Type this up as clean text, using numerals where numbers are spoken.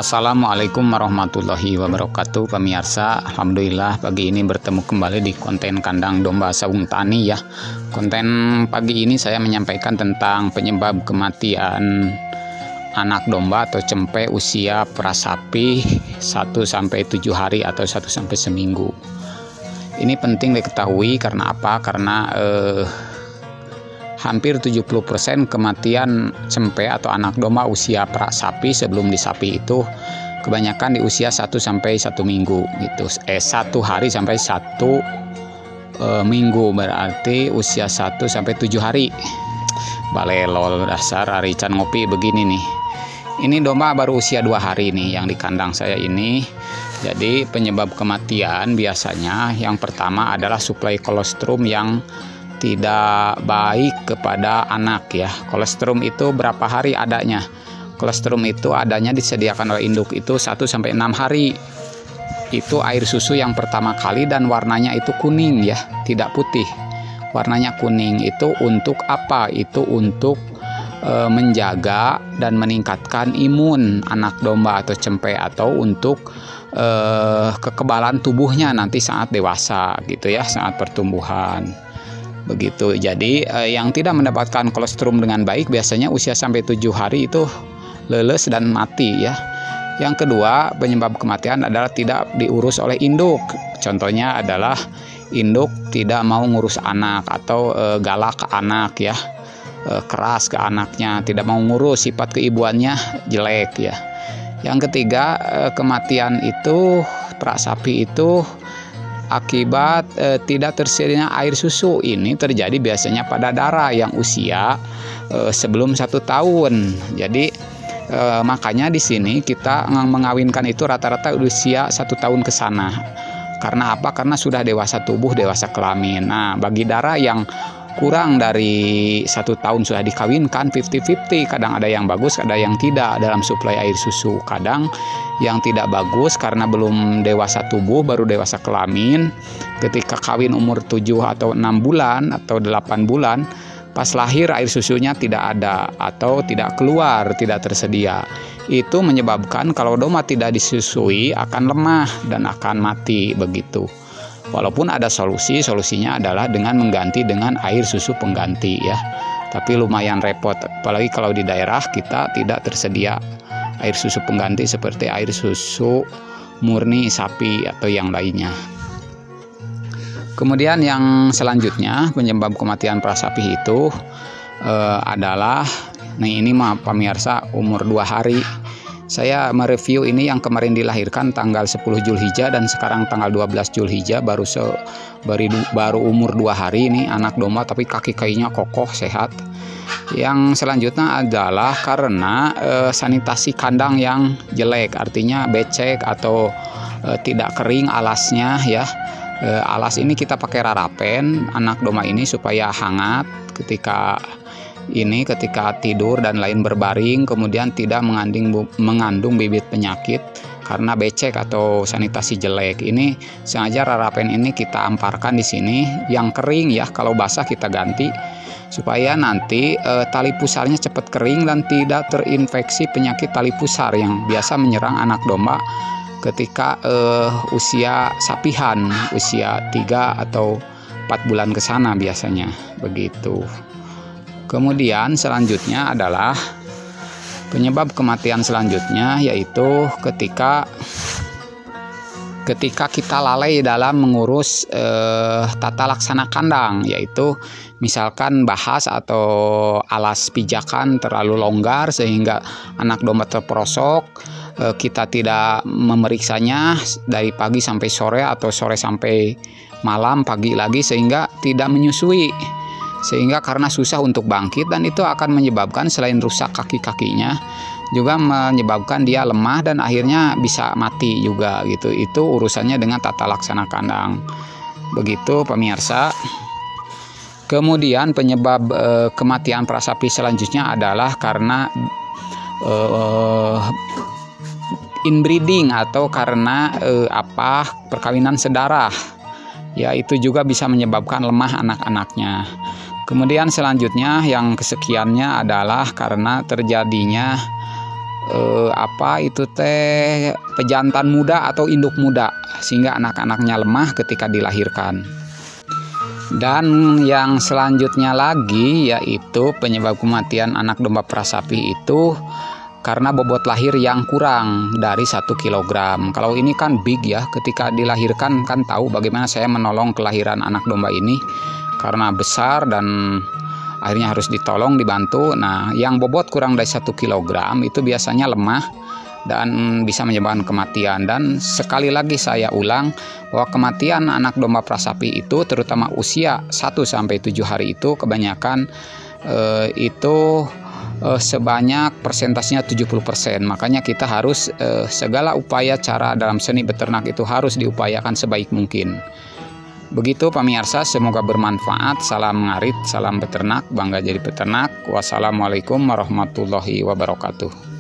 Assalamualaikum warahmatullahi wabarakatuh, pemirsa. Alhamdulillah pagi ini bertemu kembali di konten kandang domba Saung Tani ya. Konten pagi ini saya menyampaikan tentang penyebab kematian anak domba atau cempe usia prasapi 1-7 hari atau 1-1 seminggu. Ini penting diketahui karena apa? Karena hampir 70% kematian cempe atau anak domba usia prasapi sebelum disapi itu kebanyakan di usia 1-1 minggu gitu. 1 hari sampai 1 minggu, berarti usia 1-7 hari. Balelol dasar arican ngopi begini nih. Ini domba baru usia 2 hari nih yang di kandang saya ini. Jadi penyebab kematian biasanya yang pertama adalah suplai kolostrum yang tidak baik kepada anak ya. Kolostrum itu berapa hari adanya? Kolostrum itu adanya disediakan oleh induk itu 1-6 hari. Itu air susu yang pertama kali dan warnanya itu kuning ya, tidak putih. Warnanya kuning itu untuk apa? Itu untuk menjaga dan meningkatkan imun anak domba atau cempe, atau untuk kekebalan tubuhnya nanti saat dewasa gitu ya, saat pertumbuhan. Begitu. Jadi yang tidak mendapatkan kolostrum dengan baik biasanya usia sampai 7 hari itu leles dan mati ya. Yang kedua, penyebab kematian adalah tidak diurus oleh induk. Contohnya adalah induk tidak mau ngurus anak atau galak ke anak ya, keras ke anaknya, tidak mau ngurus, sifat keibuannya jelek ya. Yang ketiga, kematian itu prasapi itu akibat tidak tersedianya air susu. Ini terjadi biasanya pada darah yang usia sebelum 1 tahun. Jadi makanya di sini kita mengawinkan itu rata-rata usia 1 tahun ke sana. Karena apa? Karena sudah dewasa tubuh, dewasa kelamin. Nah, bagi darah yang kurang dari 1 tahun sudah dikawinkan 50-50, kadang ada yang bagus, ada yang tidak dalam suplai air susu. Kadang yang tidak bagus karena belum dewasa tubuh, baru dewasa kelamin. Ketika kawin umur 7 atau 6 bulan atau 8 bulan, pas lahir air susunya tidak ada atau tidak keluar, tidak tersedia. Itu menyebabkan kalau domba tidak disusui akan lemah dan akan mati begitu. Walaupun ada solusinya adalah dengan mengganti dengan air susu pengganti ya. Tapi lumayan repot, apalagi kalau di daerah kita tidak tersedia air susu pengganti seperti air susu murni sapi atau yang lainnya. Kemudian yang selanjutnya penyebab kematian prasapi itu adalah, nih ini mah pemirsa umur 2 hari. Saya mereview ini yang kemarin dilahirkan tanggal 10 Zulhijjah dan sekarang tanggal 12 Zulhijjah, baru umur 2 hari ini anak domba, tapi kaki-kakinya kokoh sehat. Yang selanjutnya adalah karena sanitasi kandang yang jelek, artinya becek atau tidak kering alasnya ya. Alas ini kita pakai rarapen anak domba ini supaya hangat ketika tidur dan lain berbaring, kemudian tidak mengandung bibit penyakit karena becek atau sanitasi jelek. Ini sengaja rarapen ini kita amparkan di sini yang kering ya, kalau basah kita ganti supaya nanti tali pusarnya cepat kering dan tidak terinfeksi penyakit tali pusar yang biasa menyerang anak domba ketika usia sapihan, usia 3 atau 4 bulan ke sana biasanya begitu. Kemudian selanjutnya adalah penyebab kematian selanjutnya, yaitu ketika kita lalai dalam mengurus tata laksana kandang, yaitu misalkan bahas atau alas pijakan terlalu longgar sehingga anak domba terperosok, kita tidak memeriksanya dari pagi sampai sore atau sore sampai malam, pagi lagi, sehingga tidak menyusui. Sehingga karena susah untuk bangkit, dan itu akan menyebabkan selain rusak kaki-kakinya juga menyebabkan dia lemah dan akhirnya bisa mati juga gitu. Itu urusannya dengan tata laksana kandang. Begitu pemirsa. Kemudian penyebab kematian prasapi selanjutnya adalah karena inbreeding atau karena perkawinan sedarah. Ya, itu juga bisa menyebabkan lemah anak-anaknya. Kemudian selanjutnya yang kesekiannya adalah karena terjadinya pejantan muda atau induk muda, sehingga anak-anaknya lemah ketika dilahirkan. Dan yang selanjutnya lagi yaitu penyebab kematian anak domba prasapi itu karena bobot lahir yang kurang dari 1 kg. Kalau ini kan big ya, ketika dilahirkan kan tahu bagaimana saya menolong kelahiran anak domba ini karena besar dan akhirnya harus ditolong, dibantu. Nah, yang bobot kurang dari 1 kg itu biasanya lemah dan bisa menyebabkan kematian. Dan sekali lagi saya ulang bahwa kematian anak domba prasapi itu terutama usia 1-7 hari itu kebanyakan sebanyak persentasenya 70%. Makanya kita harus segala upaya cara dalam seni beternak itu harus diupayakan sebaik mungkin. Begitu pemirsa, semoga bermanfaat. Salam ngarit, salam beternak, bangga jadi peternak. Wassalamualaikum warahmatullahi wabarakatuh.